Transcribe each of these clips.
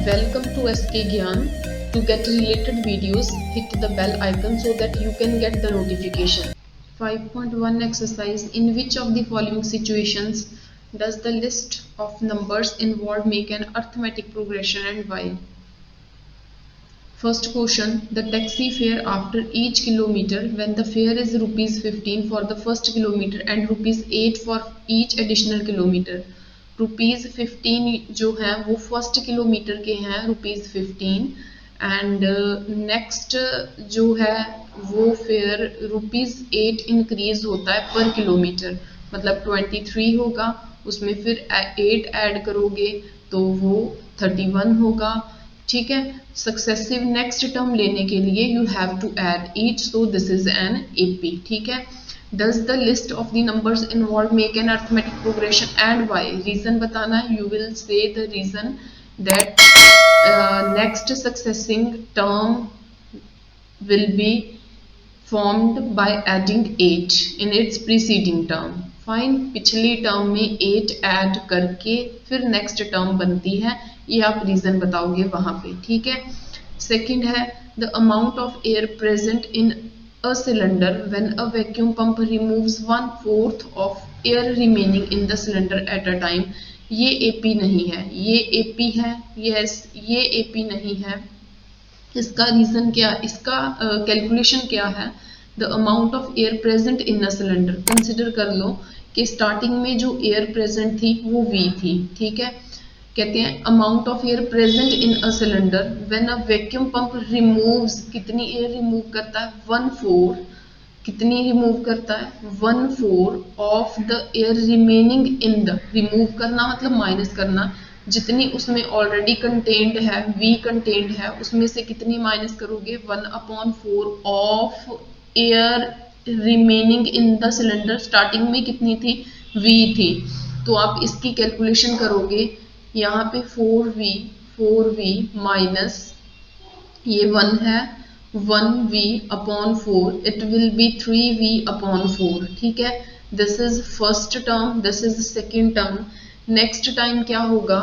Welcome to SK Gyan. To get related videos, hit the bell icon so that you can get the notification. 5.1 exercise. In which of the following situations does the list of numbers involved make an arithmetic progression and why? First question. The taxi fare after each kilometer when the fare is rupees 15 for the first kilometer and rupees 8 for each additional kilometer. Rupees 15 जो हैं वो first kilometre के हैं rupees 15 and next जो है वो फिर rupees 8 increase होता है पर किलोमीटर, मतलब 23 होगा, उसमें फिर 8 ऐड करोगे तो वो 31 होगा। ठीक है, सक्सेसिव नेक्स्ट टर्म लेने के लिए you have to add each, so this is an AP. ठीक है, Does the list of the numbers involved make an arithmetic progression and why? Reason बताना है, you will say the reason that next succeeding term will be formed by adding 8 in its preceding term. Fine, पिछली term में 8 add करके फिर next term बनती है, ये आप रीजन बताओगे वहां पे। ठीक है, सेकंड है the amount of air present in a cylinder when a vacuum pump removes 1/4 of air remaining in the cylinder at a time. ये AP नहीं है, ये AP है, yes, ये AP नहीं है। इसका रीजन क्या, इसका कैलकुलेशन क्या है? The amount of air present in a cylinder. Consider कर लो कि स्टार्टिंग में जो एयर प्रेजेंट थी वो V थी। ठीक है, कहते हैं amount of air present in a cylinder when a vacuum pump removes, कितनी एयर रिमूव करता है? 1/4। कितनी रिमूव करता है? 1/4 of the air remaining in the, remove करना मतलब माइनस करना, जितनी उसमें ऑलरेडी कंटेंट है, V कंटेंट है, उसमें से कितनी माइनस करोगे? 1/4 of air remaining in the cylinder. Starting में कितनी थी? V थी, तो आप इसकी कैलकुलेशन करोगे, यहाँ पे 4V माइनस ये 1 है, 1V/4, it will B 3V/4। ठीक है, this is first term, this is second term. Next time क्या होगा?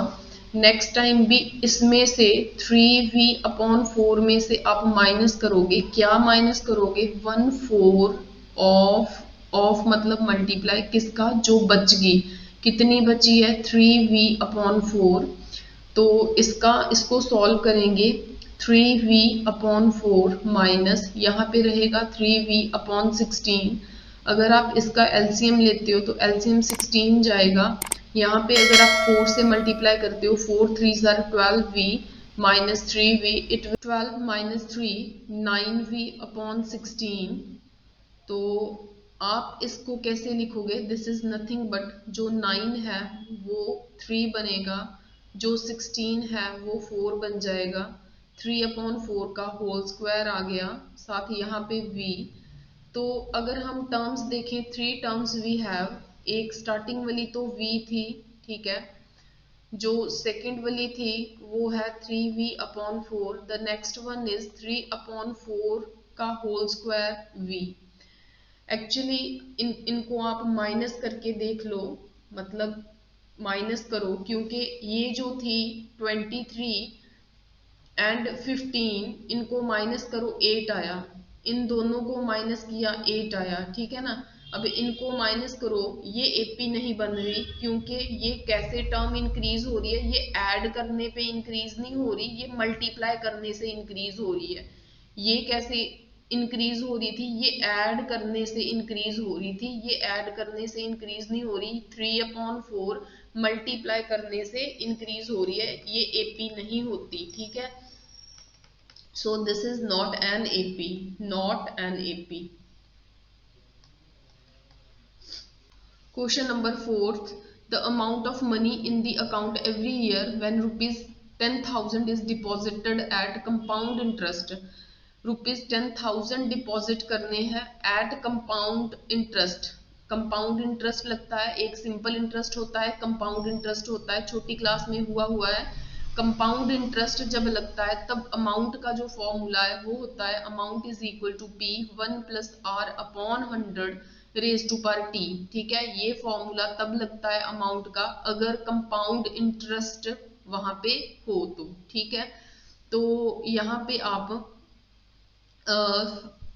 नेक्स्ट टाइम भी इसमें से 3V/4 में से आप माइनस करोगे, क्या माइनस करोगे? 1/4 ऑफ मतलब मल्टीप्लाई किसका? जो बच गई, कितनी बची है? 3V/4। तो इसको सॉल्व करेंगे, 3V/4 माइनस यहाँ पे रहेगा 3V/16। अगर आप इसका एलसीएम लेते हो तो एलसीएम 16 जाएगा। यहाँ पे अगर आप 4 से मल्टीप्लाई करते हो, 4 3 12V minus 3V, it 12 minus 3 9V/16। तो आप इसको कैसे लिखोगे? दिस इज नथिंग बट जो 9 है वो 3 बनेगा, जो 16 है वो 4 बन जाएगा, 3/4 का होल स्क्वायर आ गया, साथ ही यहाँ पे V। तो अगर हम टर्म्स देखें, 3 टर्म्स वी हैव, एक स्टार्टिंग वाली तो V थी, ठीक है, जो सेकंड वाली थी वो है 3V/4, the next one is 3/4 का होल स्क्वायर V। एक्चुअली इनको आप माइनस करके देख लो, मतलब माइनस करो, क्योंकि ये जो थी 23 एंड 15, इनको माइनस करो 8 आया, इन दोनों को माइनस किया 8 आया। ठीक है ना, अब इनको माइनस करो, ये एपी नहीं बन रही क्योंकि ये कैसे टर्म इंक्रीज हो रही है? ये ऐड करने पे इंक्रीज नहीं हो रही, ये मल्टीप्लाई करने से इंक्रीज हो रही है। ये कैसे इंक्रीज हो रही थी? ये ऐड करने से इंक्रीज हो रही थी, ये ऐड करने से इंक्रीज नहीं हो रही, 3/4 मल्टीप्लाई करने से इंक्रीज हो रही है, ये एपी नहीं होती। ठीक है, so this is not an AP, not an AP. Question number 4, the amount of money in the account every year when ₹10,000 is deposited at compound interest. ₹10,000 deposit करने हैं at compound interest. Compound interest लगता है, एक simple interest होता है, compound interest होता है, छोटी क्लास में हुआ है। कंपाउंड इंटरेस्ट जब लगता है तब अमाउंट का जो फॉर्मूला है वो होता है amount is equal to P 1 + R/100 raise to power T। ठीक है, ये फॉर्मूला तब लगता है अमाउंट का अगर कंपाउंड इंटरेस्ट वहां पे हो तो, ठीक है। तो यहाँ पे आप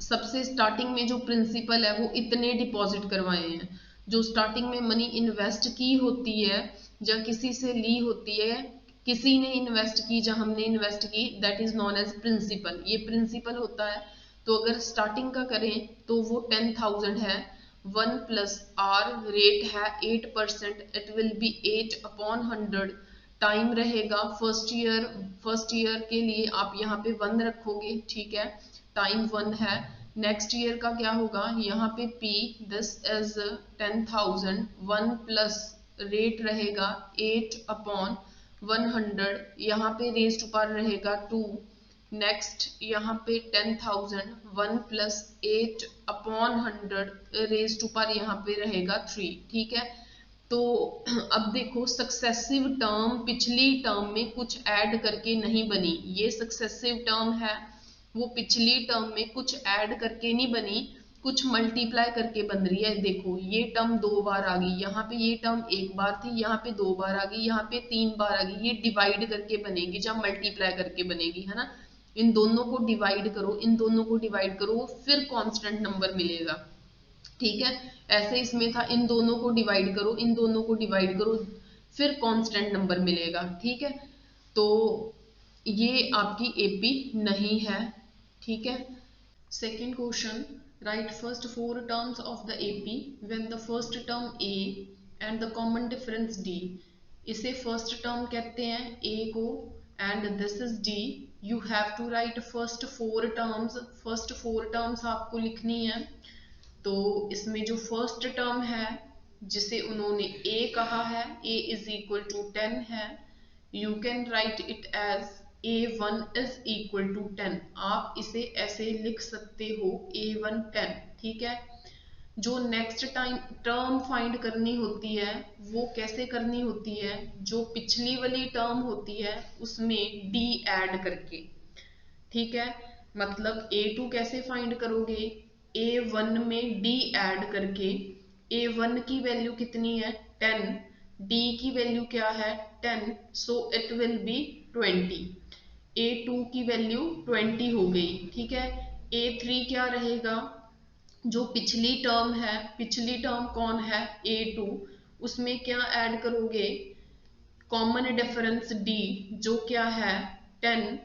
सबसे स्टार्टिंग में जो प्रिंसिपल है वो इतने डिपॉजिट करवाए हैं। जो स्टार्टिंग में मनी इन्वेस्ट की होती है या किसी से ली होती है, किसी ने इन्वेस्ट की या हमने इन्वेस्ट की, that is known as principal. ये प्रिंसिपल होता है। तो अगर स्टार्टिंग का करें तो वो 10,000 है। 1 प्लस आर रेट है 8%, इट विल बी 8/100। टाइम रहेगा फर्स्ट ईयर के लिए आप यहाँ पे 1 रखोगे, ठीक है, टाइम 1 है। नेक्स्ट ईयर का क्या होगा, यहाँ पे P, this is 10,000, 1 plus rate रहेगा 8/100, यहाँ पे रेज टू पावर रहेगा 2। नेक्स्ट यहाँ पे 10,000, 1 प्लस 8/100 रेज टू पावर यहाँ पे रहेगा 3, ठीक है। तो अब देखो सक्सेसिव टर्म पिछली टर्म में कुछ ऐड करके नहीं बनी, ये सक्सेसिव टर्म है वो पिछली टर्म में कुछ ऐड करके नहीं बनी, कुछ मल्टीप्लाई करके बन रही है। देखो ये टर्म 2 बार आ गई, यहाँ पे ये टर्म 1 बार थी, यहाँ पे 2 बार आ गई, यहाँ पे 3 बार आ गई। ये डिवाइड करके बनेगी या मल्टीप्लाई करके बनेगी, है ना। इन दोनों को डिवाइड करो, इन दोनों को डिवाइड करो, फिर कांस्टेंट नंबर मिलेगा, ठीक है। ऐसे इसमें था, इन दोनों को डिवाइड करो, इन दोनों को डिवाइड करो, फिर कांस्टेंट नंबर मिलेगा, ठीक है। तो ये आपकी एपी नहीं है, ठीक है। Second question, write first 4 terms of the AP when the first term A and the common difference D. इसे फर्स्ट टर्म कहते हैं ए को, and this is D. You have to write first 4 terms, first 4 terms आपको लिखनी है। तो इसमें जो फर्स्ट टर्म है जिसे उन्होंने a कहा है, a इज इक्वल टू 10 है, you can write it as a1 is equal to 10। आप इसे ऐसे लिख सकते हो a1 10, ठीक है। जो नेक्स्ट टाइम टर्म फाइंड करनी होती है वो कैसे करनी होती है, जो पिछली वाली टर्म होती है उसमें d ऐड करके, ठीक है। मतलब a2 कैसे फाइंड करोगे, a1 में d ऐड करके। a1 की वैल्यू कितनी है 10, d की वैल्यू क्या है 10, so it will B 20। a2 की वैल्यू 20 हो गई, ठीक है। a3 क्या रहेगा, जो पिछली टर्म है, पिछली टर्म कौन है a2, उसमें क्या ऐड करोगे, कॉमन डिफरेंस d जो क्या है 10,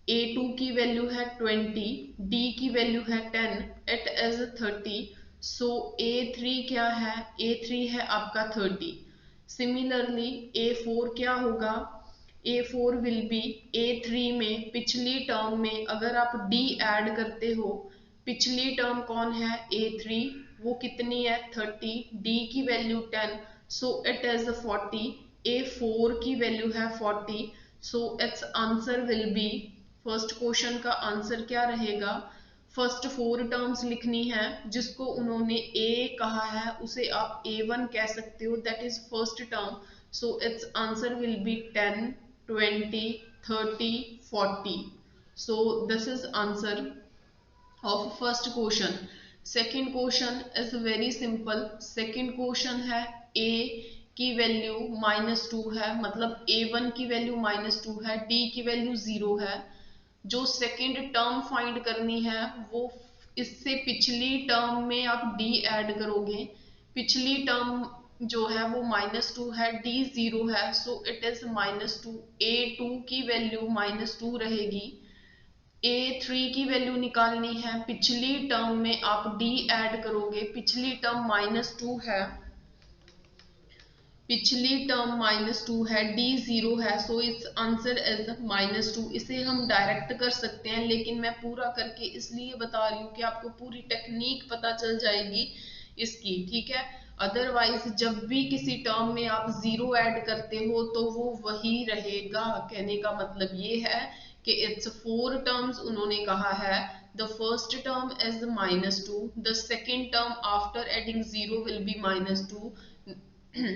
a2 की वैल्यू है 20, d की वैल्यू है 10, इट इज 30, सो a3 क्या है, a3 है आपका 30। सिमिलरली a4 क्या होगा, a4 विल बी a3 में पिछली टर्म में अगर आप d ऐड करते हो, पिछली टर्म कौन है a3, वो कितनी है 30, d की value 10, so it is 40, a4 की वैल्यू है 40, so it's answer will B, first question का आंसर क्या रहेगा, फर्स्ट 4 टर्म्स लिखनी है, जिसको उन्होंने a कहा है उसे आप a1 कह सकते हो, that is first term. So it's answer will B 10, 20, 30, 40। So this is answer of first question. Second question is very simple. Second question है a की वैल्यू -2 है, मतलब a1 की वैल्यू -2 है, d की वैल्यू 0 है। जो सेकेंड टर्म फाइंड करनी है वो इससे पिछली टर्म में आप d ऐड करोगे। पिछली टर्म जो है वो -2 है, d 0 है, सो इट इज -2। a2 की वैल्यू -2 रहेगी, a3 की वैल्यू निकालनी है, पिछली टर्म में आप d ऐड करोगे, पिछली टर्म -2 है, पिछली टर्म -2 है, d 0 है, सो इट्स आंसर इज -2। इसे हम डायरेक्ट कर सकते हैं, लेकिन मैं पूरा करके इसलिए बता रही हूँ कि आपको पूरी टेक्निक पता चल जाएगी इसकी, ठीक है। अदरवाइज जब भी किसी टर्म में आप 0 ऐड करते हो तो वो वही रहेगा। कहने का मतलब ये है कि इट्स 4 टर्म्स उन्होंने कहा है, the first term is -2, the second term after adding 0 will be -2,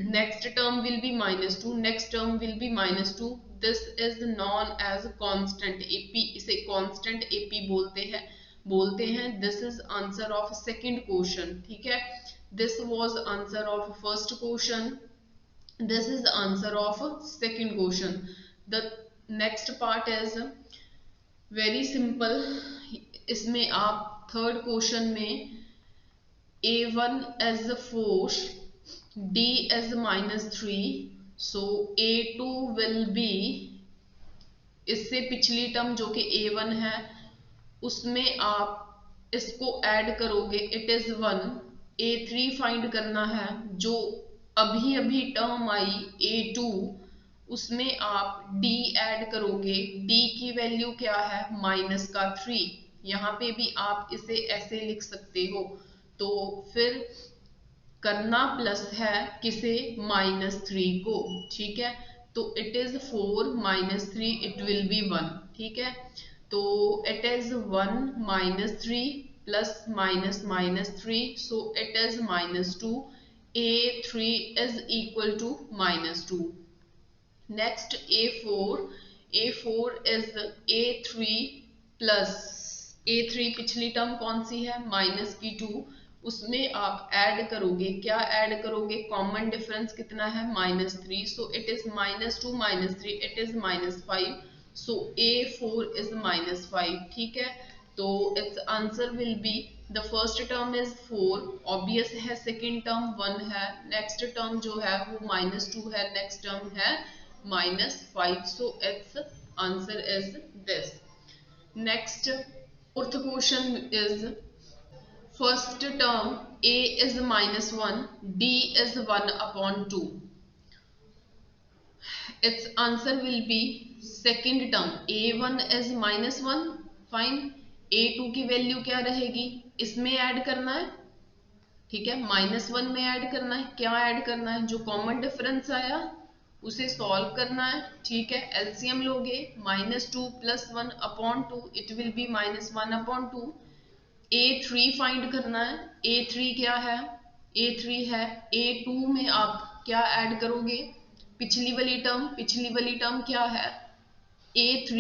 next term will be -2, next term will be -2, this is known as constant AP, इसे constant AP बोलते हैं। this is answer of second question, ठीक है। this was answer of first question, this is answer of second question। The next part is very simple. इसमें आप third question में A1 as 4, D as -3, so A2 will be, इससे पिछली term जो कि A1 है उसमें आप इसको ऐड करोगे, इट इज 1। A3 फाइंड करना है, जो अभी अभी टर्म आई A2, उसमें आप D ऐड करोगे, D की वैल्यू क्या है माइनस का 3। यहाँ पे भी आप इसे ऐसे लिख सकते हो, तो फिर करना प्लस है किसे, -3 को, ठीक है। तो it is 4 - 3, it will be 1, ठीक है। तो it is 1 - 3 plus minus -3, so it is -2। A3 is equal to -2। Next A4 is A3 plus A3, पिछली टर्म कौन सी है माइनस की 2, उसमें आप ऐड करोगे, क्या ऐड करोगे, कॉमन डिफरेंस कितना है -3, so it is -2 - 3, it is -5, so A4 is -5, ठीक है। तो it's answer will be, the first term is 4, obvious है, सेकेंड टर्म 1 है, नेक्स्ट टर्म जो है वो -2 है, नेक्स्ट टर्म है -5, so its answer is this. Next, fourth question is, first term A is -1, D is 1/2. Its answer will be second term, A1 is -1, fine, A2 की value क्या रहेगी, इसमें ऐड करना है, ठीक है, -1 में ऐड करना है, क्या ऐड करना है, जो कॉमन डिफरेंस आया उसे सॉल्व करना है, ठीक है। एलसीएम लोगे, -2 + 1/2, it will B -1/2। A3 find करना है, A3 क्या है, A3 है A2 में आप क्या ऐड करोगे, पिछली वाली टर्म क्या है, A3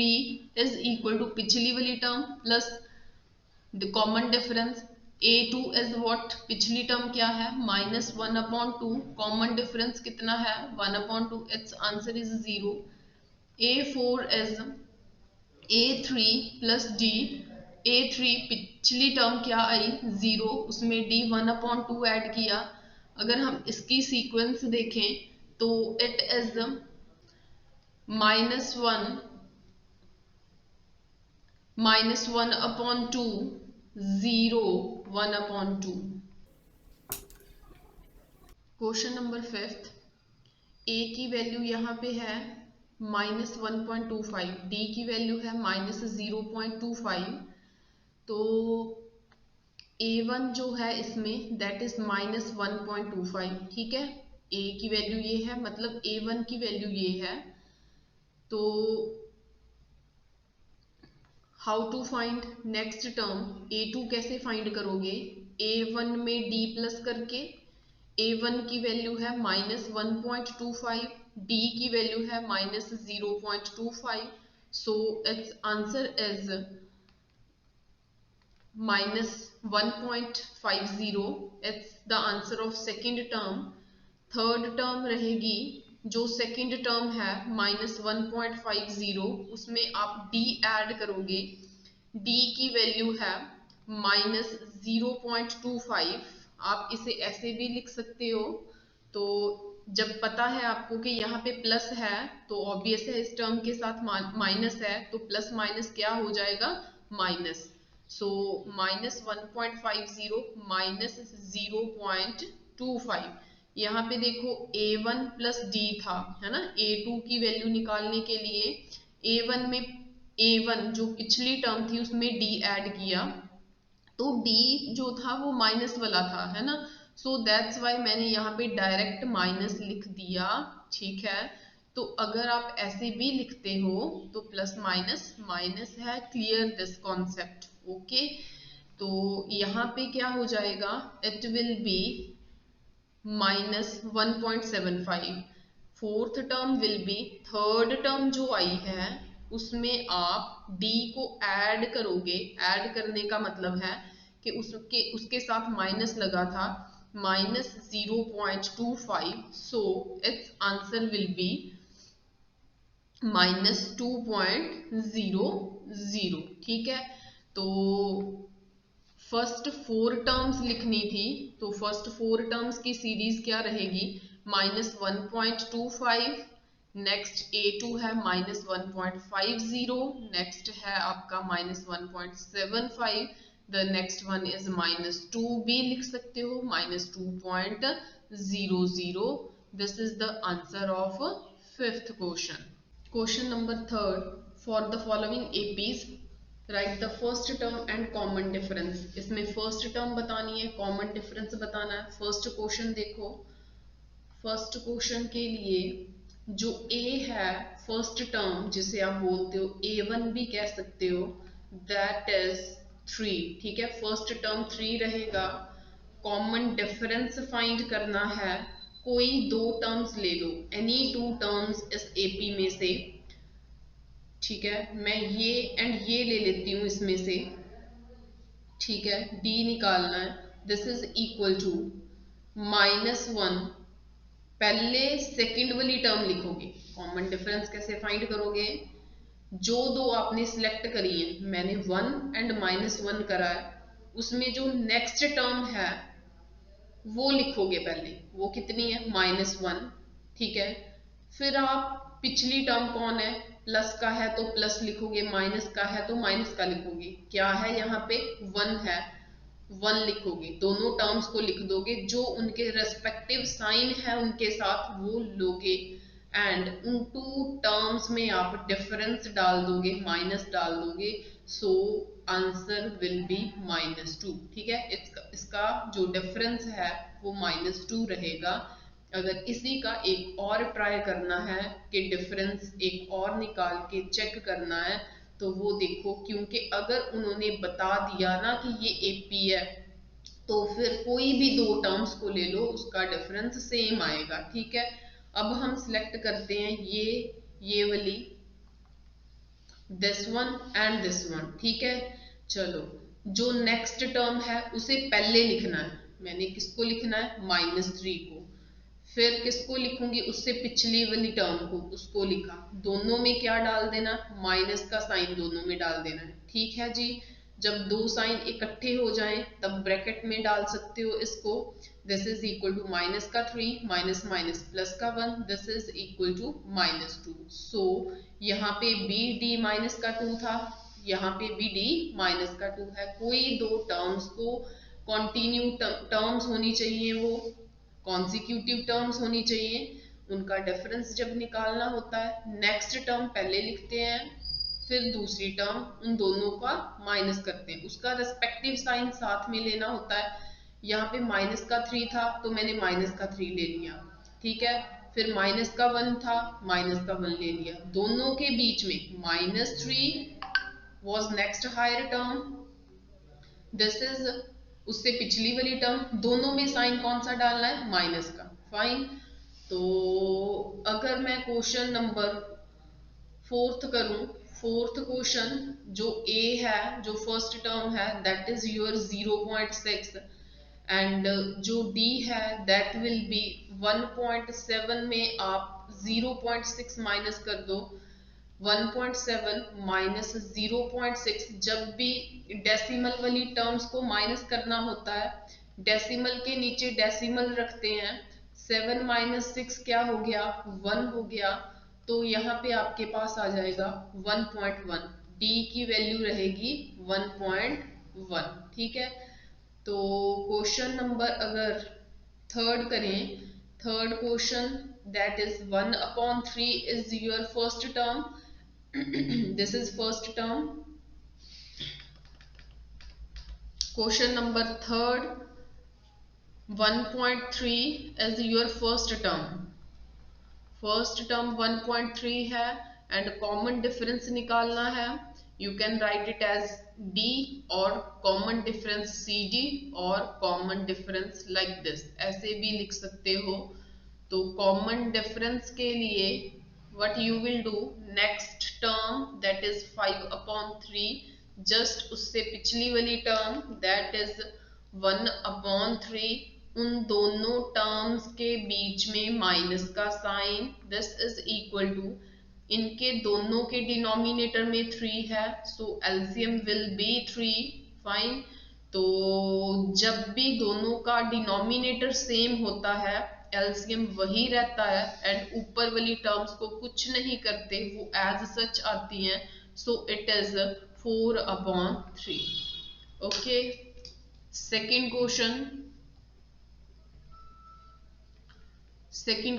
इज इक्वल टू पिछली वाली term plus the common difference. A2 is what, पिछली टर्म क्या है -1/2, कॉमन डिफरेंस कितना है 1/2, it's answer is 0। A4 is A3 plus D, A3 पिछली टर्म क्या आई 0, उसमें D 1/2 ऐड किया। अगर हम इसकी सीक्वेंस देखें तो इट इज -1 -1/2, 0 1/2। क्वेश्चन नंबर 5, ए की वैल्यू यहाँ पे है -1.25, डी की वैल्यू है -0.25, तो A1 जो है इसमें दैट इज -1.25, ठीक है। ए की वैल्यू ये है, मतलब A1 की वैल्यू ये है। तो how to find next term, A2 कैसे फाइंड करोगे, A1 में D प्लस करके, A1 की वैल्यू है -1.25, D की वैल्यू है -0.25, so it's answer is -1.50, it's the answer of second term. Third term रहेगी, जो सेकेंड टर्म है -1.50, उसमें आप D ऐड करोगे, D की वैल्यू है -0.25, आप इसे ऐसे भी लिख सकते हो। तो जब पता है आपको कि यहाँ पे प्लस है तो ऑब्वियस है इस टर्म के साथ माइनस है, तो प्लस माइनस क्या हो जाएगा माइनस, सो -1.50 -0.25। यहाँ पे देखो A1 प्लस D था, है ना, A2 की वैल्यू निकालने के लिए A1 में A1 जो पिछली टर्म थी उसमें D ऐड किया, तो D जो था वो माइनस वाला था, है ना, सो दैट्स वाई मैंने यहाँ पे डायरेक्ट माइनस लिख दिया, ठीक है। तो अगर आप ऐसे भी लिखते हो तो प्लस माइनस माइनस है, क्लियर दिस कॉन्सेप्ट, ओके। तो यहाँ पे क्या हो जाएगा, it will B -1.75, fourth term will be, third term जो आई है उसमें आप D को ऐड करोगे, ऐड करने का मतलब है कि उसके साथ माइनस लगा था, -0.25, so it's answer will B -2.00। ठीक है, तो फर्स्ट 4 टर्म्स लिखनी थी, तो फर्स्ट 4 टर्म्स की सीरीज क्या रहेगी, -1.25, नेक्स्ट A2 है -1.50, नेक्स्ट है आपका -1.75, द नेक्स्ट वन इज -2 भी लिख सकते हो, -2.00। This is the answer of fifth question. Question number third, for the following APs right the first term and common difference. इसमें फर्स्ट टर्म बतानी है, कॉमन डिफरेंस बताना है। फर्स्ट क्वेश्चन देखो, फर्स्ट क्वेश्चन के लिए जो A है फर्स्ट टर्म, जिसे आप बोलते हो A1 भी कह सकते हो, दैट इज 3। ठीक है, फर्स्ट टर्म 3 रहेगा। कॉमन डिफरेंस फाइंड करना है, कोई दो टर्म्स ले लो, एनी टू टर्म्स इस AP में से। ठीक है, मैं ये एंड ये ले लेती हूँ इसमें से। ठीक है, D निकालना है, दिस इज इक्वल टू -1। पहले सेकंड वाली टर्म लिखोगे। कॉमन डिफरेंस कैसे फाइंड करोगे, जो दो आपने सिलेक्ट करी है, मैंने 1 एंड -1 करा है, उसमें जो नेक्स्ट टर्म है वो लिखोगे पहले, वो कितनी है, -1। ठीक है, फिर आप पिछली टर्म कौन है, प्लस का है तो प्लस लिखोगे, माइनस का है तो माइनस का लिखोगे। क्या है यहाँ पे, 1 है, 1 लिखोगे, दोनों टर्म्स को लिख दोगे, जो उनके रेस्पेक्टिव साइन है उनके साथ वो लोगे, एंड उन टू टर्म्स में आप डिफरेंस डाल दोगे, माइनस डाल दोगे, सो आंसर विल बी -2। ठीक है, इसका जो डिफरेंस है वो -2 रहेगा। अगर इसी का एक और ट्राई करना है कि डिफरेंस एक और निकाल के चेक करना है, तो वो देखो, क्योंकि अगर उन्होंने बता दिया ना कि ये AP है, तो फिर कोई भी दो टर्म्स को ले लो, उसका डिफरेंस सेम आएगा। ठीक है, अब हम सिलेक्ट करते हैं ये वाली, this one and this one. ठीक है, चलो, जो नेक्स्ट टर्म है उसे पहले लिखना है। मैंने किसको लिखना है, -3 को। फिर किसको लिखूंगी, उससे पिछली वाली टर्म को, उसको लिखा। दोनों में क्या डाल देना, माइनस का साइन दोनों में डाल देना है। ठीक है जी, जब दो साइन इकट्ठे हो जाएं तब ब्रैकेट में डाल सकते हो इसको। This is equal to minus का 3 माइनस माइनस प्लस का 1, this is equal to -2। So यहाँ पे भी D -2 था, यहाँ पे भी D -2 है। कोई दो टर्म्स को कॉन्टिन्यू टर्म्स होनी चाहिए, वो कॉन्सिक्यूटिव टर्म्स होनी चाहिए। उनका डिफरेंस जब निकालना होता है, नेक्स्ट टर्म पहले लिखते हैं, फिर दूसरी टर्म उन दोनों का माइनस करते हैं, उसका रेस्पेक्टिव साइन साथ में लेना होता है। यहाँ पे -3 था तो मैंने -3 ले लिया। ठीक है, फिर -1 था, -1 ले लिया। दोनों के बीच में -3 was next higher term, this is उससे पिछली वाली टर्म, दोनों में साइन कौन सा डालना है, माइनस का। फाइन, तो अगर मैं क्वेश्चन नंबर फोर्थ करूं, फोर्थ क्वेश्चन जो A है, जो फर्स्ट टर्म है, दैट इज योर 0.6, एंड जो D है दैट विल बी 1.7 में आप 0.6 माइनस कर दो। 1.7 माइनस 0.6, जब भी डेसिमल वाली टर्म्स को माइनस करना होता है, डेसिमल के नीचे डेसिमल रखते हैं। 7 - 6 क्या हो गया, 1 हो गया, तो यहाँ पे आपके पास आ जाएगा 1.1, D की वैल्यू रहेगी 1.1। ठीक है, तो क्वेश्चन नंबर अगर थर्ड करें, third question that is 1/3 is your first term, this is first term. Question number third, 1.3 is your first term, first term 1.3 है एंड कॉमन डिफरेंस निकालना है। You can write it as D और common difference CD और common difference like this, ऐसे भी लिख सकते हो। तो कॉमन डिफरेंस के लिए what you will do, next term that is 5/3, just उससे पिछली वाली टर्म दैट इज 1/3, उन दोनों टर्म्स के बीच में माइनस का sign, this is equal to इनके दोनों के डिनोमिनेटर में 3 है, so LCM will be 3। Fine. तो जब भी दोनों का डिनोमिनेटर सेम होता है एलसीएम वही रहता है, एंड ऊपर वाली टर्म्स को कुछ नहीं करते, वो एज सच आती हैं, so it is 4/3। Okay, second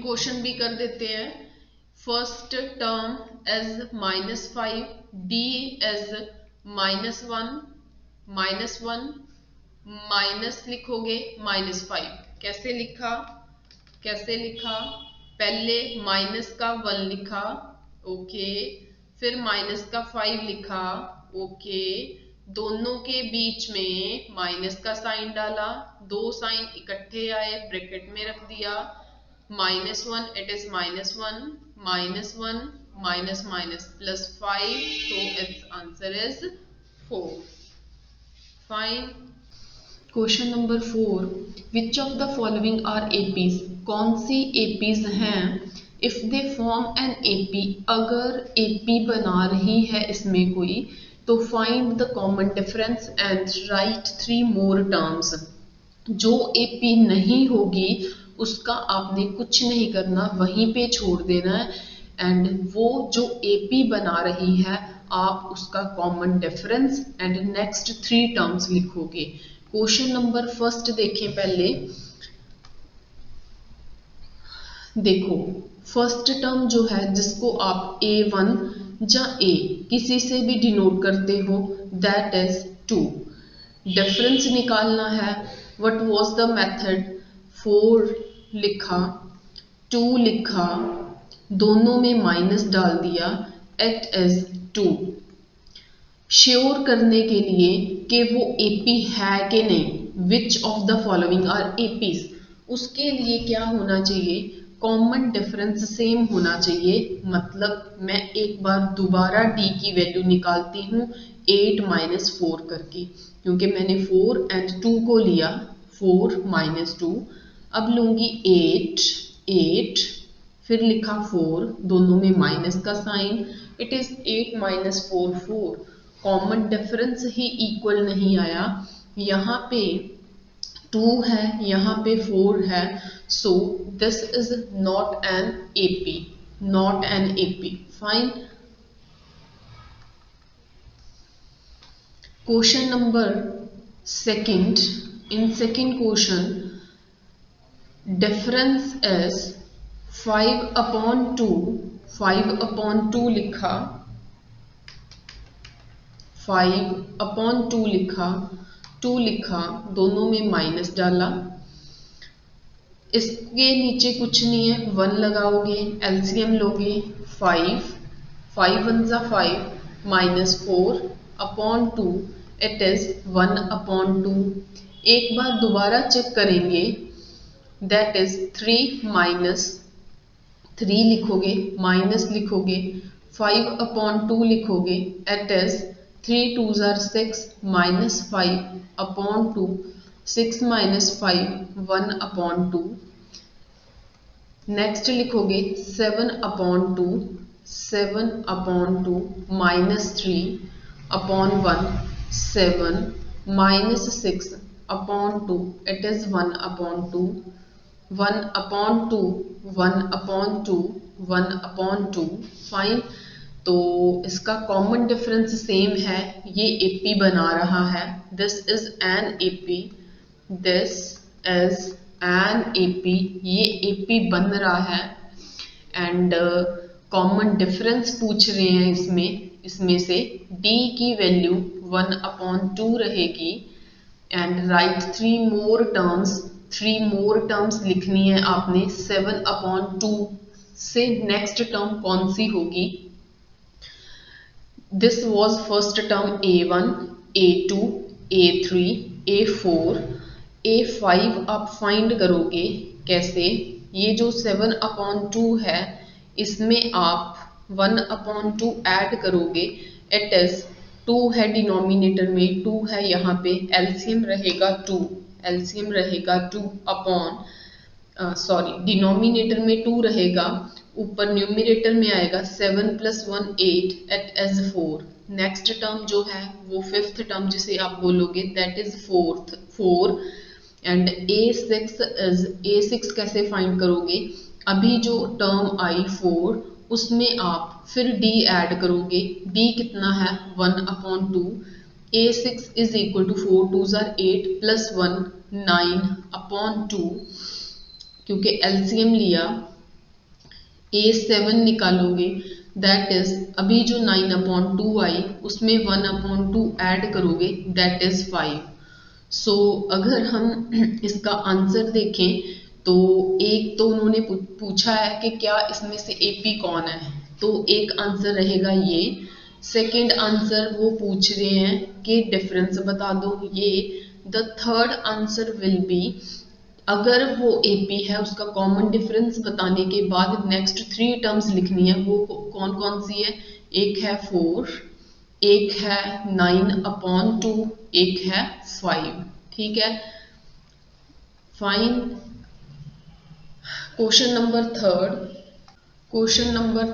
question भी कर देते हैं। First term as -5, D as -1, minus लिखोगे -5। कैसे लिखा? पहले माइनस का 1 लिखा, ओके, फिर माइनस का 5 लिखा, ओके, दोनों के बीच में माइनस का साइन डाला, दो साइन इकट्ठे आए, ब्रैकेट में रख दिया, -1, इट is -1, -1 minus minus plus 5, so its answer is 4। Fine. Question number 4, which of the following are APs? कौन सी एपीज हैं? If they form an AP, अगर एपी बना रही है इसमें कोई, तो find the common difference and write 3 more terms. जो एपी नहीं होगी उसका आपने कुछ नहीं करना, वहीं पे छोड़ देना है, एंड वो जो एपी बना रही है आप उसका common difference and next 3 terms लिखोगे। क्वेश्चन नंबर फर्स्ट देखें पहले। देखो, फर्स्ट टर्म जो है जिसको आप A1 या A किसी से भी डिनोट करते हो, दैट इज 2। डिफरेंस निकालना है। What was the method? 4 लिखा, 2 लिखा, दोनों में माइनस डाल दिया, इट इज 2। श्योर करने के लिए कि वो एपी है कि नहीं, which of the following are APs, उसके लिए क्या होना चाहिए? कॉमन डिफरेंस सेम होना चाहिए। मतलब मैं एक बार दोबारा डी की वैल्यू निकालती हूँ 8 - 4 करके, क्योंकि मैंने 4 एंड 2 को लिया, 4 - 2। अब लूंगी 8, फिर लिखा 4, दोनों में माइनस का sign, it is 8 - 4 4। Common difference ही इक्वल नहीं आया, यहाँ पे 2 है, यहाँ पे 4 है, so this is not an AP. Fine. Question number second. In second question difference is 5/2, 5/2 लिखा, 5/2 लिखा, 2 लिखा, दोनों में माइनस डाला, इसके नीचे कुछ नहीं है, 1 लगाओगे, एलसीएम लोगे, 5 1 ज़ा 5 - 4/2, इट इज 1/2। एक बार दोबारा चेक करेंगे, दैट इज 3 - 3 लिखोगे, माइनस लिखोगे, 5/2 लिखोगे, इट इज 3 2 ज़ा 6 -5/2, 6 - 5 1/2। नेक्स्ट लिखोगे 7/2, 7/2 -3/1, 7 -6/2, इट इज 1/2, 1/2, 1/2, 1/2। फाइन। तो इसका कॉमन डिफरेंस सेम है, ये एपी बना रहा है, this is an AP, this is an AP, ये एपी बन रहा है, एंड कॉमन डिफरेंस पूछ रहे हैं इसमें से डी की वैल्यू 1/2 रहेगी, एंड राइट 3 मोर टर्म्स लिखनी है आपने। 7/2 से नेक्स्ट टर्म कौन सी होगी? This was first term A1, A2, A3, A4, A5 आप फाइंड करोगे कैसे? ये जो 7/2 है इसमें आप 1/2 ऐड करोगे, इट इज 2 है डिनोमिनेटर में, 2 है यहाँ पे, एलसीएम रहेगा 2, डिनोमिनेटर में 2 रहेगा, ऊपर न्यूमिनेटर में आएगा 7 + 1 8 एट एज 4। नेक्स्ट टर्म जो है वो फिफ्थ टर्म जिसे आप बोलोगे दैट इज 4 एंड A6 कैसे फाइंड करोगे? अभी जो टर्म आई 4 उसमें आप फिर D ऐड करोगे। D कितना है 1/2। A6 is equal to 4 2s are 8 + 1 9/2। क्योंकि LCM लिया A7 निकालोगे दैट इज अभी जो 9/2 आई उसमें 1/2 ऐड करोगे दैट इज 5। सो अगर हम इसका आंसर देखें तो एक तो उन्होंने पूछा है कि क्या इसमें से AP कौन है, तो एक आंसर रहेगा ये। सेकंड आंसर वो पूछ रहे हैं कि डिफरेंस बता दो ये। The third answer will B अगर वो AP है उसका कॉमन डिफरेंस बताने के बाद नेक्स्ट 3 टर्म्स लिखनी है। वो कौन कौन सी है? एक है 4, एक है 9/2, एक है 5। ठीक है, fine. Question number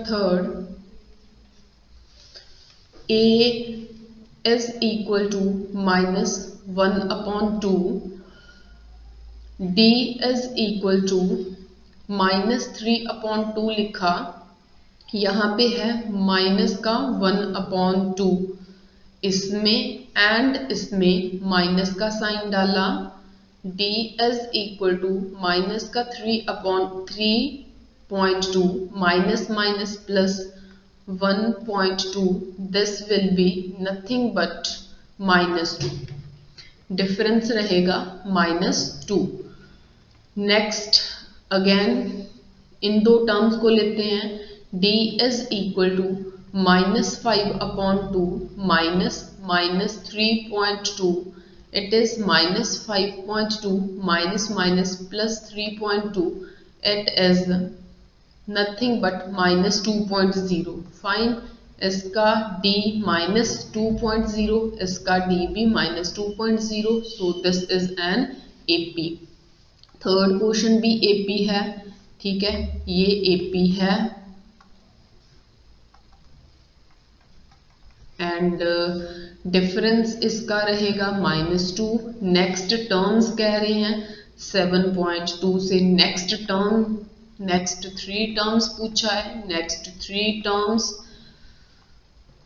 third A is equal to -1/2, D is equal to -3/2 लिखा। यहाँ पे है माइनस का 1/2, इसमें एंड इसमें माइनस का साइन डाला। D is equal to minus का 3/3.2 minus minus plus 1.2, this will be nothing but -2। Difference रहेगा -2। नेक्स्ट अगेन इन दो टर्म्स को लेते हैं। D is equal to -5/2 minus -3.2, it is -5.2 minus minus plus 3.2, it is nothing but -2.0। Fine, इसका D -2.0, इसका D भी -2.0, सो this is N AP। Third question भी AP है, ठीक है, ये AP है एंड डिफरेंस इसका रहेगा -2। नेक्स्ट टर्म्स कह रहे हैं 7.2 से नेक्स्ट 3 टर्म्स पूछा है। नेक्स्ट 3 टर्म्स,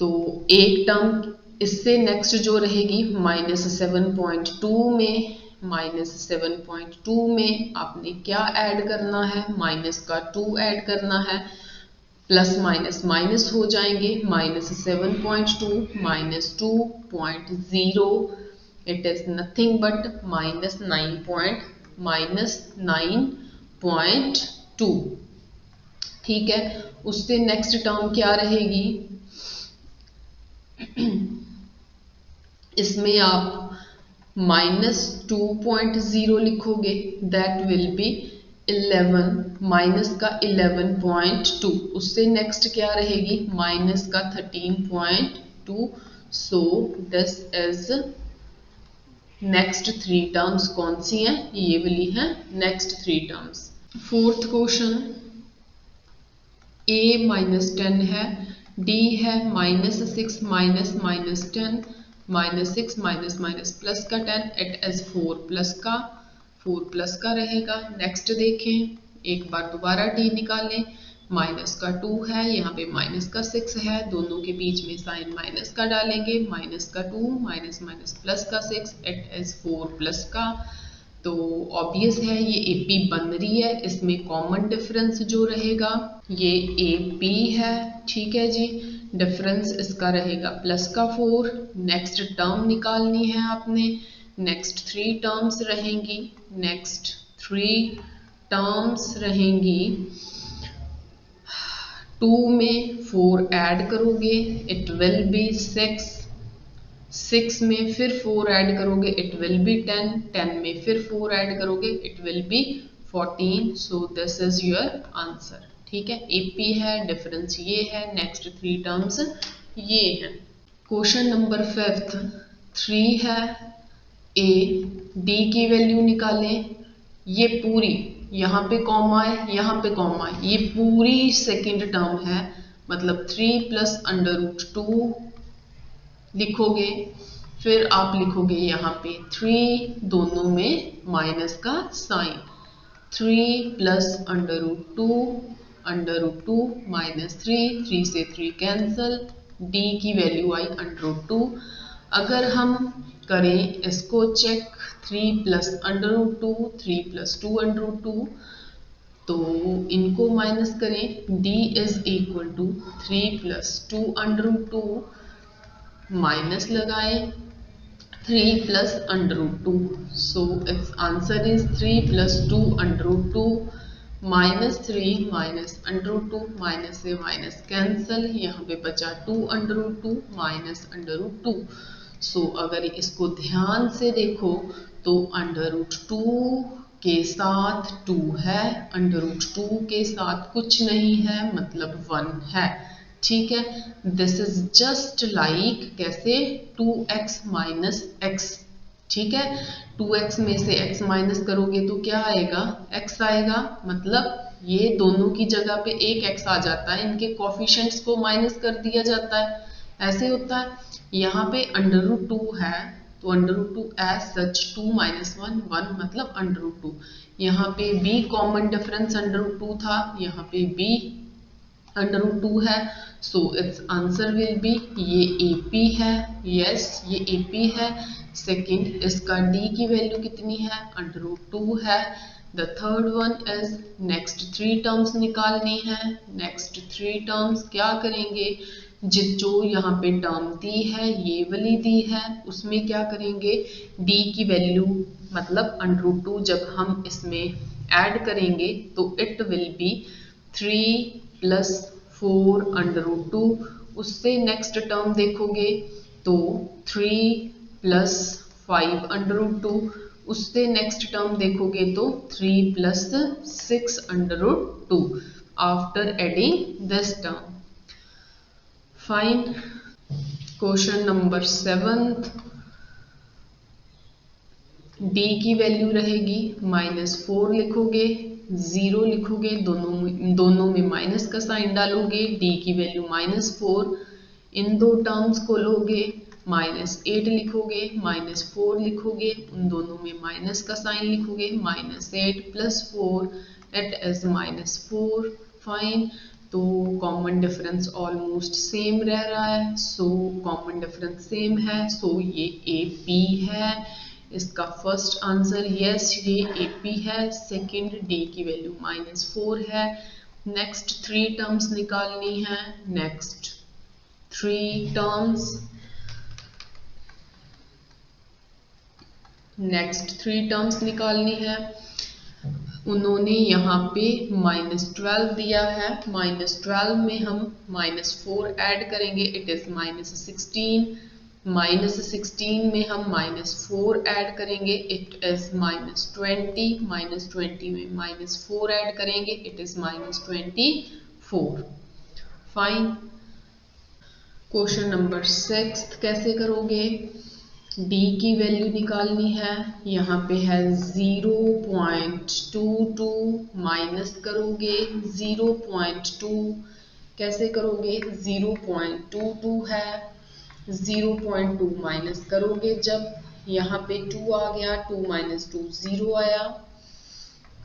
तो एक टर्म इससे नेक्स्ट जो रहेगी -7.2 में आपने क्या ऐड करना है? -2 ऐड करना है, प्लस माइनस माइनस हो जाएंगे। -7.2 -2.0, इट इज नथिंग बट -9.2। ठीक है, उससे नेक्स्ट टर्म क्या रहेगी? इसमें आप -2.0 लिखोगे दैट विल बी 11 माइनस का 11.2। उससे नेक्स्ट क्या रहेगी? माइनस का 13.2। सो दिस इज नेक्स्ट 3 टर्म्स कौन सी हैं? ये वाली हैं next 3 terms. Fourth question A -10 है, D है -6 माइनस -10 -6 माइनस प्लस का 10, इट इज 4 प्लस का रहेगा। नेक्स्ट देखें, एक बार दोबारा D निकालें। -2 है, यहाँ पे -6 है, दोनों के बीच में साइन माइनस का डालेंगे। -2 माइनस प्लस का 6, इट इज 4 प्लस का। तो ऑब्वियस है ये AP बन रही है। इसमें कॉमन डिफरेंस जो रहेगा ये AP है। ठीक है जी, डिफरेंस इसका रहेगा प्लस का 4। नेक्स्ट टर्म निकालनी है आपने। नेक्स्ट 3 टर्म्स रहेंगी। 2 में 4 ऐड करोगे, इट विल बी 6। 6 में फिर 4 ऐड करोगे, इट विल बी 10। 10 में फिर 4 ऐड करोगे, it will B 14। So this is your answer. ठीक है, AP है, डिफरेंस ये है, नेक्स्ट 3 टर्म्स ये है। क्वेश्चन नंबर 5 3 है। A D की वैल्यू निकालें। ये पूरी यहाँ पे कॉमा है, यहाँ पे कॉमा है, ये पूरी सेकेंड टर्म है, मतलब 3 प्लस अंडर रूट 2 लिखोगे, फिर आप लिखोगे यहाँ पे 3, दोनों में माइनस का sign, 3 plus under root two minus 3 से 3 कैंसल, d की वैल्यू आई अंडर रूट 2। अगर हम करें इसको check, 3 plus under root 2, 3 plus 2 under root 2, तो इनको माइनस करें, d is equal to 3 plus 2 under root 2, minus लगाए 3 plus under root 2, so it's answer is 3 plus 2 under root 2 minus 3 minus under root 2, minus से minus cancel, यहाँ पे बचा 2 under root 2 minus under root 2। So अगर इसको ध्यान से देखो तो अंडर रूट 2 के साथ 2 है, अंडर रूट 2 के साथ कुछ नहीं है, मतलब 1 है। ठीक है, दिस इज जस्ट लाइक कैसे 2x माइनस x। ठीक है, 2x में से x माइनस करोगे तो क्या आएगा, x आएगा, मतलब ये दोनों की जगह पे एक x आ जाता है, इनके कोफिशिएंट्स को माइनस कर दिया जाता है, ऐसे होता है। यहाँ पे अंडर रूट 2 है तो under root 2 as such 2 minus 1 1, मतलब अंडर रूट 2। यहाँ पे b common difference under root 2 था, यहाँ पे b अंडर रूट 2 है, so it's answer will be, ये AP है, यस ये AP है। सेकंड, इसका d की वैल्यू कितनी है, अंडर रूट 2 है। The third one is next 3 terms निकालनी है। नेक्स्ट 3 टर्म्स क्या करेंगे, जो यहाँ पे टर्म दी है, ये वाली दी है, उसमें क्या करेंगे, d की वैल्यू मतलब अंडर रूट 2 जब हम इसमें ऐड करेंगे तो it will be 3 plus 4 under root 2, उससे नेक्स्ट टर्म देखोगे तो 3 प्लस 5 अंडर रूट 2, उससे नेक्स्ट टर्म देखोगे तो 3 plus 6 under root 2 after adding this term. Fine. Question number 7, d की वैल्यू रहेगी -4 लिखोगे, 0 लिखोगे, दोनों में माइनस का साइन डालोगे, d की वैल्यू -4, इन दो टर्म्स को लोगे, -8 लिखोगे, -4 लिखोगे, उन दोनों में माइनस का साइन लिखोगे, -8 प्लस 4 इट इज -4। फाइन, तो कॉमन डिफरेंस ऑलमोस्ट सेम रह रहा है, सो कॉमन डिफरेंस सेम है, सो ये AP है। इसका फर्स्ट आंसर यस, ये AP है। सेकंड, d की वैल्यू -4 है। नेक्स्ट 3 टर्म्स निकालनी है, नेक्स्ट 3 टर्म्स, निकालनी है। उन्होंने यहाँ पे -12 दिया है, -12 में हम -4 ऐड करेंगे, इट इज -16, -16 में हम -4 ऐड करेंगे, इट इज -20, -20 में -4 ऐड करेंगे, it is -24। Fine. Question number 6 कैसे करोगे, d की वैल्यू निकालनी है, यहाँ पे है 0.22, माइनस करोगे 0.2, कैसे करोगे, 0.22 है, 0.2 माइनस करोगे, जब यहाँ पे 2 आ गया, 2 माइनस 2 0 आया,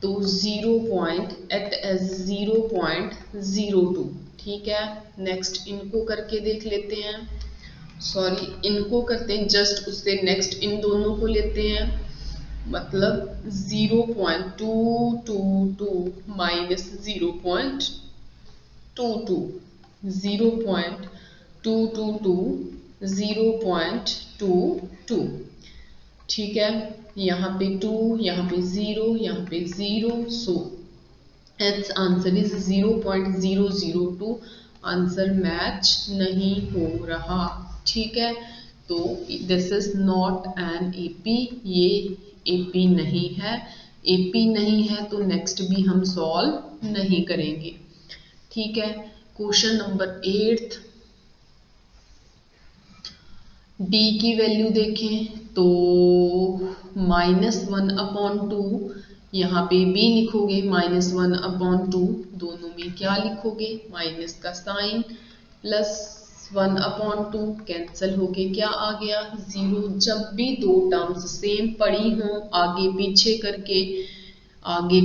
तो 0.02। ठीक है, नेक्स्ट इनको करके देख लेते हैं, सॉरी इनको करते हैं जस्ट, उससे नेक्स्ट इन दोनों को लेते हैं, मतलब 0.222 माइनस 0.22, 0.222 0.22। ठीक है, यहाँ पे 2, यहाँ पे 0, यहाँ पे 0, so it's answer is 0.002। Answer match नहीं हो रहा। ठीक है, तो this is not N AP, ये AP नहीं है। AP नहीं है तो नेक्स्ट भी हम सॉल्व नहीं करेंगे। ठीक है, क्वेश्चन नंबर 8, d की वैल्यू देखें तो -1/2 यहाँ पे b लिखोगे -1/2, दोनों में क्या लिखोगे, माइनस का साइन, प्लस 1/2 कैंसिल होके क्या आ गया, 0। जब भी दो टर्म्स सेम पड़ी हों, आगे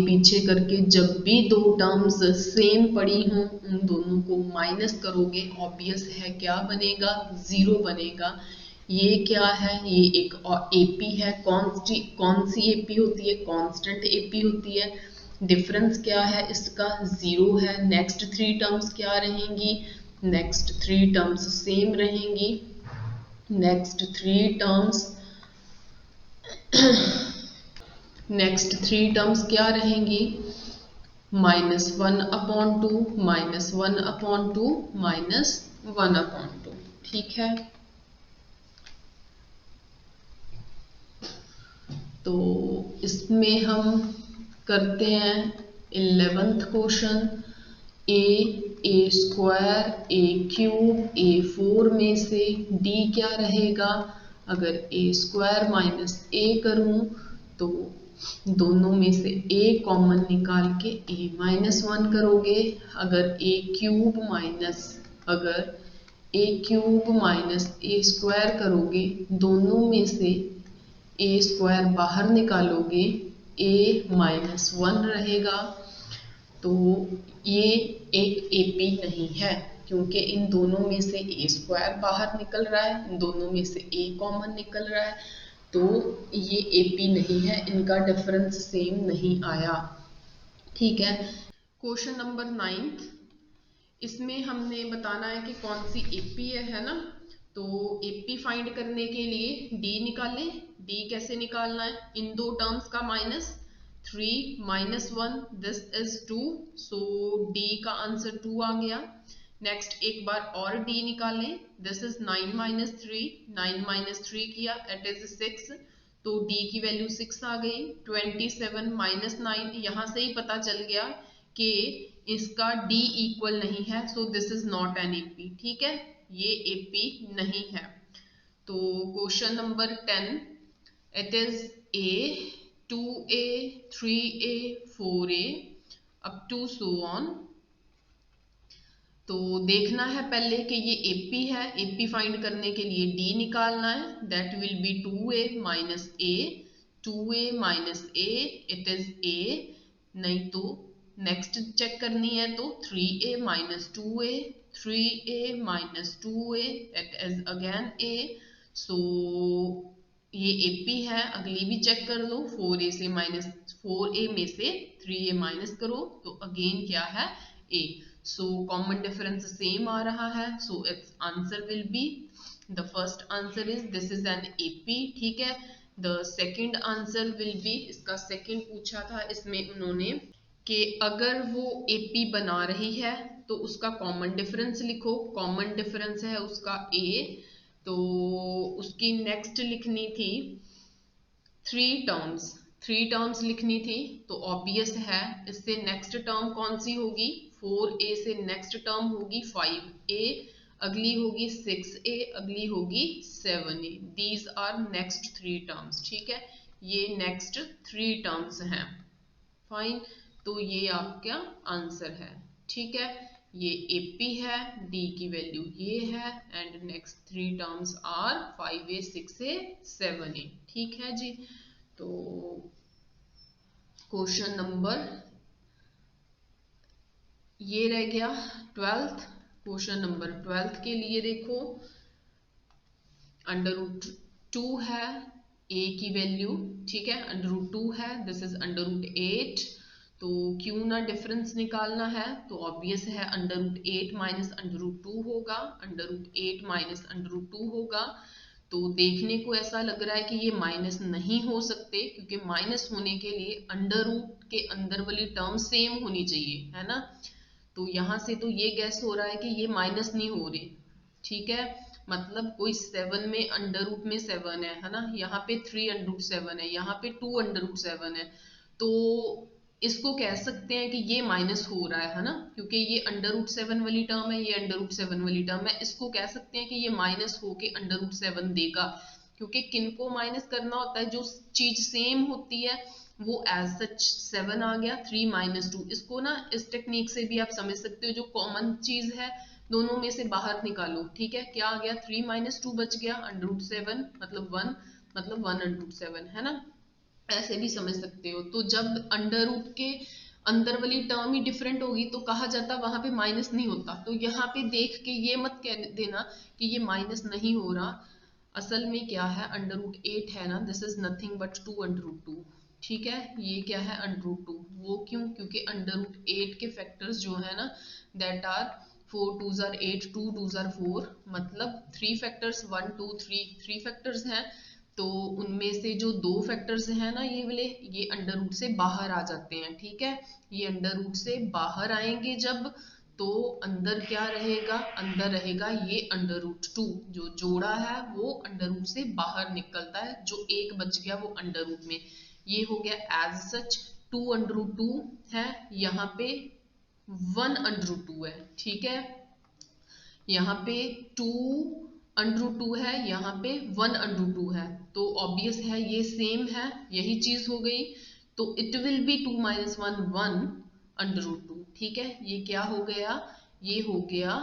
पीछे करके जब भी दो टर्म्स सेम पड़ी हों, उन दोनों को माइनस करोगे, ऑब्वियस है क्या बनेगा, 0 बनेगा। ये क्या है, ये एक एपी है, कौन सी एपी होती है, कांस्टेंट एपी होती है। डिफरेंस क्या है इसका, 0 है। नेक्स्ट थ्री टर्म्स क्या रहेंगी, नेक्स्ट थ्री टर्म्स सेम रहेंगी। Next three terms next three terms क्या रहेंगी, -1/2, -1/2, -1/2, ठीक है। तो इसमें हम करते हैं 11th question. a² a³ a4 में से d क्या रहेगा। अगर a² - a करूं तो दोनों में से a कॉमन निकाल के a-1 करोगे। अगर a³ - a² करोगे, दोनों में से a² बाहर निकालोगे, a-1 रहेगा। तो ये एक एपी नहीं है, क्योंकि इन दोनों में से a² बाहर निकल रहा है, इन दोनों में से a कॉमन निकल रहा है, तो ये एपी नहीं है, इनका डिफरेंस सेम नहीं आया, ठीक है। क्वेश्चन नंबर 9th, इसमें हमने बताना है कि कौन सी एपी है ना। तो एपी फाइंड करने के लिए डी निकालें। डी कैसे निकालना है, इन दो टर्म्स का minus, 3 - 1 this is 2, so D का आंसर 2 आ गया। नेक्स्ट एक बार और डी निकालें, दिस इज 9 - 3, 9 - 3 किया, इट इज 6, तो डी की वैल्यू 6 आ गई। 27 - 9, यहाँ से ही पता चल गया कि इसका d इक्वल नहीं है, so this is not an AP, ठीक है, ये एपी नहीं है। तो question number 10, it is a, 2a, 3a, 4a up to so on. तो देखना है पहले कि ये एपी है, एपी फाइंड करने के लिए d निकालना है, that will be 2a - a, 2a - a, it is a, नहीं तो नेक्स्ट चेक करनी है तो 3a - 2a, 3a - 2a, it is again a, सो ये एपी है। अगली भी चेक कर लो, 4a में से 3a माइनस करो तो अगेन क्या है, a, so common difference same आ रहा है, so it's answer will be, the first answer is this is an AP, ठीक है। The second answer will be, इसका सेकंड पूछा था इसमें उन्होंने कि अगर वो एपी बना रही है तो उसका कॉमन डिफरेंस लिखो। कॉमन डिफरेंस है उसका a, तो उसकी नेक्स्ट लिखनी थी थ्री टर्म्स लिखनी थी, तो ऑब्वियस है इससे नेक्स्ट टर्म कौन सी होगी, 4a से नेक्स्ट टर्म होगी 5a, अगली होगी 6a, अगली होगी 7a, these are next three terms, ठीक है, ये नेक्स्ट थ्री टर्म्स हैं, फाइन। तो ये आपका आंसर है, ठीक है, ये एपी है, डी की वैल्यू ये है, and next three terms are 5a, 6a, 7a, ठीक है जी। तो क्वेश्चन नंबर ये रह गया 12th। क्वेश्चन नंबर 12th के लिए देखो, √2 है a की वैल्यू, ठीक है, √2 है, दिस इज √8, तो क्यों ना डिफरेंस निकालना है, तो ऑब्वियस है √8 माइनस √2 होगा, √8 माइनस √2 होगा। तो देखने को ऐसा लग रहा है कि ये माइनस नहीं हो सकते, क्योंकि माइनस होने के लिए अंडर रूट के अंदर वाली टर्म सेम होनी चाहिए, है ना। तो यहाँ से तो ये गैस हो रहा है कि ये माइनस नहीं हो रहे, ठीक है, मतलब कोई 7 में अंडर रूट में 7 है ना, यहाँ पे 3√7 है, यहाँ पे 2√7 है, तो इसको कह सकते हैं कि ये माइनस हो रहा है ना, क्योंकि ये √7 वाली टर्म है, ये √7 वाली टर्म है, इसको कह सकते हैं कि ये माइनस होके √7 देगा, क्योंकि किनको माइनस करना होता है, जो चीज सेम होती है वो एज सच 7 आ गया। 3 माइनस 2, इसको ना इस टेक्निक से भी आप समझ सकते हो, जो कॉमन चीज है दोनों में से बाहर निकालो, ठीक है। क्या आ गया, 3 माइनस 2 बच गया, √7 मतलब 1, मतलब 1/7 है ना, ऐसे भी समझ सकते हो। तो जब अंडर रूट के अंदर वाली टर्म ही डिफरेंट होगी तो कहा जाता वहां पे माइनस नहीं होता। तो यहाँ पे देख के ये मत कह देना कि ये माइनस नहीं हो रहा, असल में क्या है, √8 है ना, दिस इज नथिंग बट 2/2, ठीक है। ये क्या है, √2, वो क्यों, क्योंकि √8 के फैक्टर्स जो है ना, that are 4 2s are 8, 2 2s are 4, मतलब 3 फैक्टर्स, 1 2 3 फैक्टर्स हैं। तो उनमें से जो 2 फैक्टर्स हैं ना, ये वाले, ये अंडर रूट से बाहर आ जाते हैं, ठीक है। ये अंडर रूट से बाहर आएंगे जब, तो अंदर क्या रहेगा, अंदर रहेगा ये √2, जो जोड़ा है वो अंडर रूट से बाहर निकलता है, जो एक बच गया वो अंडर रूट में, ये हो गया एज सच 2/2 है, यहाँ पे 1/2 है, ठीक है। यहाँ पे 2/2 है, यहाँ पे 1/2 है, तो ऑब्वियस है ये सेम है, यही चीज हो गई। तो इट विल बी 2 माइनस 1 1/2, ठीक है। ये क्या हो गया, ये हो गया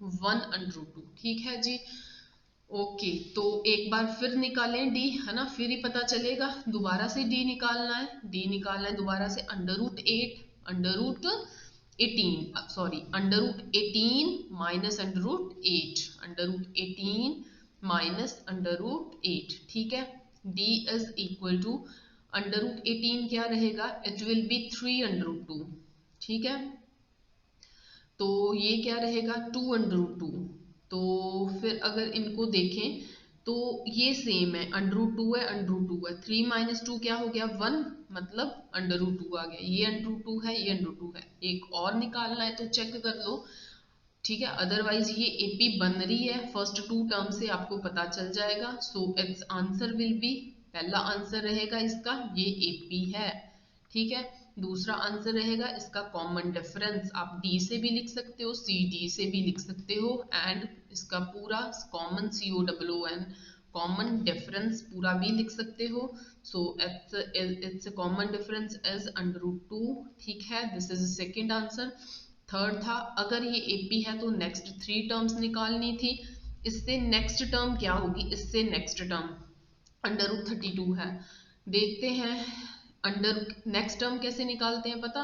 1/2, ठीक है जी। ओके, तो एक बार फिर निकालें डी, है ना, फिर ही पता चलेगा। दोबारा से डी निकालना है, डी निकालना है दोबारा से, √8 √18 सॉरी √18 माइनस √8, √18 माइनस √8, ठीक है। डी इज इक्वल टू √18 क्या रहेगा, इट विल बी 3/2, ठीक है। तो ये क्या रहेगा, 2/2। तो फिर अगर इनको देखें तो ये सेम है, √2 है, √2 है, 3 माइनस 2 क्या हो गया, 1, मतलब √2 आ गया, ये √2 है, ये √2 है। एक और निकालना है तो चेक कर लो, ठीक है, अदरवाइज ये एपी बन रही है, फर्स्ट 2 टर्म से आपको पता चल जाएगा। So it's answer will B, पहला आंसर रहेगा इसका ये एपी है, ठीक है। दूसरा आंसर रहेगा इसका कॉमन डिफरेंस, आप डी से भी लिख सकते हो, सी डी से भी लिख सकते हो, एंड इसका पूरा कॉमन COON कॉमन डिफरेंस पूरा भी लिख सकते हो। So it's common difference is √2, ठीक है, this is second answer. Third था, अगर ये एपी है तो नेक्स्ट 3 टर्म्स निकालनी थी, इससे नेक्स्ट टर्म क्या होगी, इससे नेक्स्ट टर्म √32 है। देखते हैं अंडर नेक्स्ट टर्म कैसे निकालते हैं, पता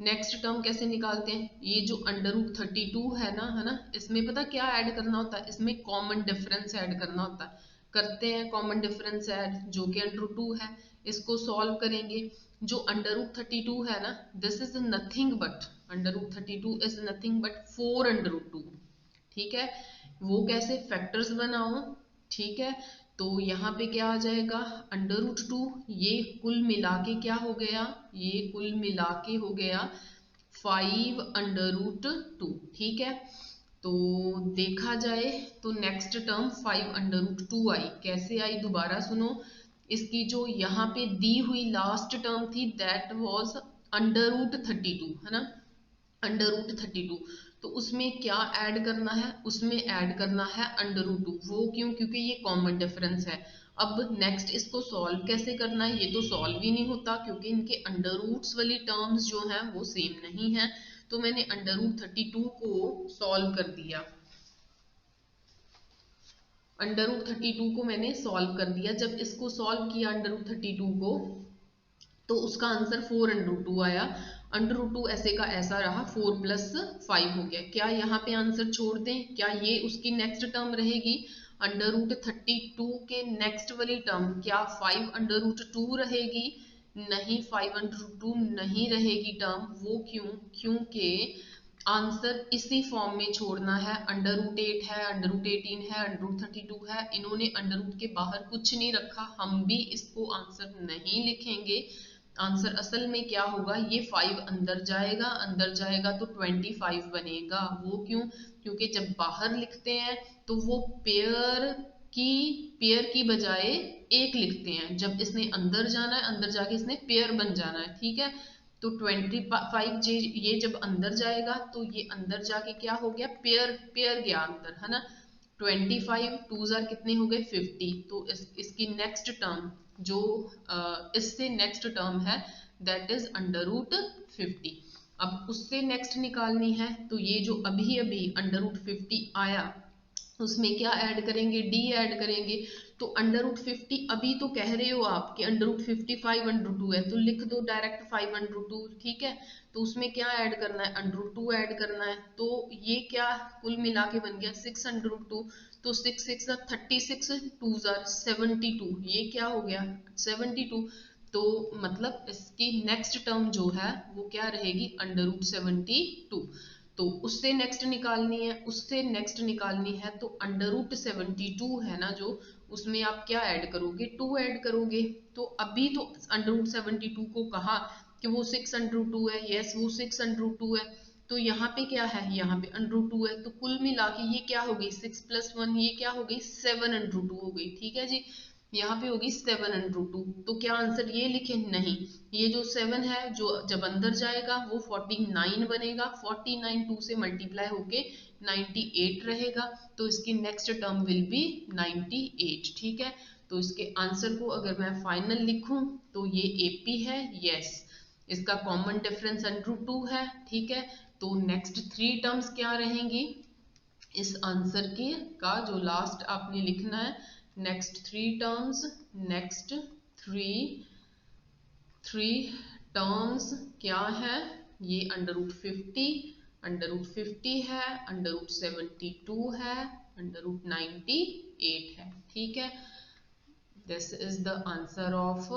नेक्स्ट टर्म कैसे निकालते हैं, ये जो √32 है ना, इसमें पता क्या ऐड करना होता है, इसमें कॉमन डिफरेंस ऐड करना होता है। करते हैं कॉमन डिफरेंस ऐड, जो कि √2 है, इसको सॉल्व करेंगे। जो √32 है ना, this is nothing but, √32 is nothing but 4/2, ठीक है। वो कैसे, फैक्टर्स बनाओ, ठीक है। तो यहाँ पे क्या आ जाएगा, √2, ये कुल मिला के क्या हो गया, ये कुल मिला के हो गया 5/2, ठीक है। तो देखा जाए तो नेक्स्ट टर्म 5/2 आई, कैसे आई दोबारा सुनो, इसकी जो यहाँ पे दी हुई लास्ट टर्म थी दैट वाज √32, है ना, √32। तो उसमें क्या ऐड करना है, उसमें ऐड करना है √2, वो क्यों, क्योंकि ये कॉमन डिफरेंस है। अब नेक्स्ट इसको सॉल्व कैसे करना है, ये तो सॉल्व ही नहीं होता क्योंकि इनके अंडर रूट्स वाली टर्म्स जो हैं वो सेम नहीं है। तो मैंने √32 को सॉल्व कर दिया, √32 को मैंने सॉल्व कर दिया। जब इसको सॉल्व किया √32 को, तो उसका आंसर 4/2 आया। √2 ऐसे का ऐसा रहा, 4 + 5 हो गया। क्या यहाँ पे आंसर छोड़ दें, क्या ये उसकी नेक्स्ट टर्म रहेगी, √32 के नेक्स्ट वाली टर्म क्या 5/2 रहेगी, नहीं, 5/2 नहीं रहेगी टर्म, वो क्यों, क्योंकि आंसर इसी फॉर्म में छोड़ना है, √8 है, √18 है, √32 है, इन्होंने अंडर के बाहर कुछ नहीं रखा, हम भी इसको आंसर नहीं लिखेंगे। आंसर असल में क्या होगा, ये 5 अंदर जाएगा, अंदर जाएगा तो 25 बनेगा, वो क्यों, क्योंकि जब बाहर लिखते हैं तो वो पेयर की बजाय एक लिखते हैं, जब इसने अंदर जाना है, अंदर जाके इसने पेयर बन जाना है, ठीक है। तो 25 ये जब अंदर जाएगा तो ये अंदर जाके क्या हो गया, पेयर गया अंदर, है ना। 25 2s कितने हो गए, 50। तो इसकी नेक्स्ट टर्म जो इससे नेक्स्ट टर्म है दैट इज अंडर रूट 50। अब उससे नेक्स्ट निकालनी है, तो ये जो अभी अभी अंडर रूट 50 आया उसमें क्या ऐड करेंगे, डी ऐड करेंगे। तो अंडर रूट 50 अभी तो कह रहे हो आप कि अंडर रूट 50 5/2 है, तो लिख दो डायरेक्ट 5/2, ठीक है। तो उसमें क्या ऐड करना है, अंडर रूट 2 ऐड करना है। तो ये क्या कुल मिला के बन गया 6/2। तो 6 6 36, 2 72, ये क्या हो गया 72। तो मतलब इसकी नेक्स्ट टर्म जो है वो क्या रहेगी, अंडर रूट 72। तो उससे नेक्स्ट निकालनी है, उससे नेक्स्ट निकालनी है, तो अंडर रूट 72 है ना जो, उसमें आप क्या ऐड करोगे, 2 ऐड करोगे। तो अभी तो अंडर रूट 72 को कहा कि वो 6/2 है, यस वो 6/2 है। तो यहाँ पे क्या है, यहाँ पे √2 है, तो कुल मिला के ये क्या हो गई 6 + 1, ये क्या हो गई 7/2 हो गई, ठीक है जी। यहाँ पे होगी 7/2। तो क्या आंसर ये लिखे, नहीं, ये जो 7 है जो जब अंदर जाएगा वो 49 बनेगा, 49 2 से मल्टीप्लाई होके 98 रहेगा। तो इसकी नेक्स्ट टर्म विल बी 98, ठीक है। तो इसके आंसर को अगर मैं फाइनल लिखूं तो ये AP है, यस। इसका कॉमन डिफरेंस √2 है, ठीक है। तो नेक्स्ट 3 टर्म्स क्या रहेंगी इस आंसर के का, जो लास्ट आपने लिखना है, नेक्स्ट 3 टर्म्स, नेक्स्ट 3 टर्म्स क्या है, ये अंडर रूट 50 है, अंडर रूट 72 है, अंडर रूट 98 है, ठीक है। This is the answer of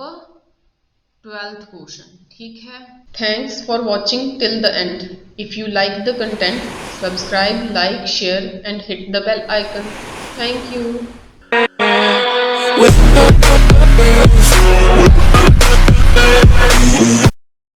12th question, ठीक है। Thanks for watching till the end. If you like the content, subscribe, like, share and hit the bell icon. Thank you.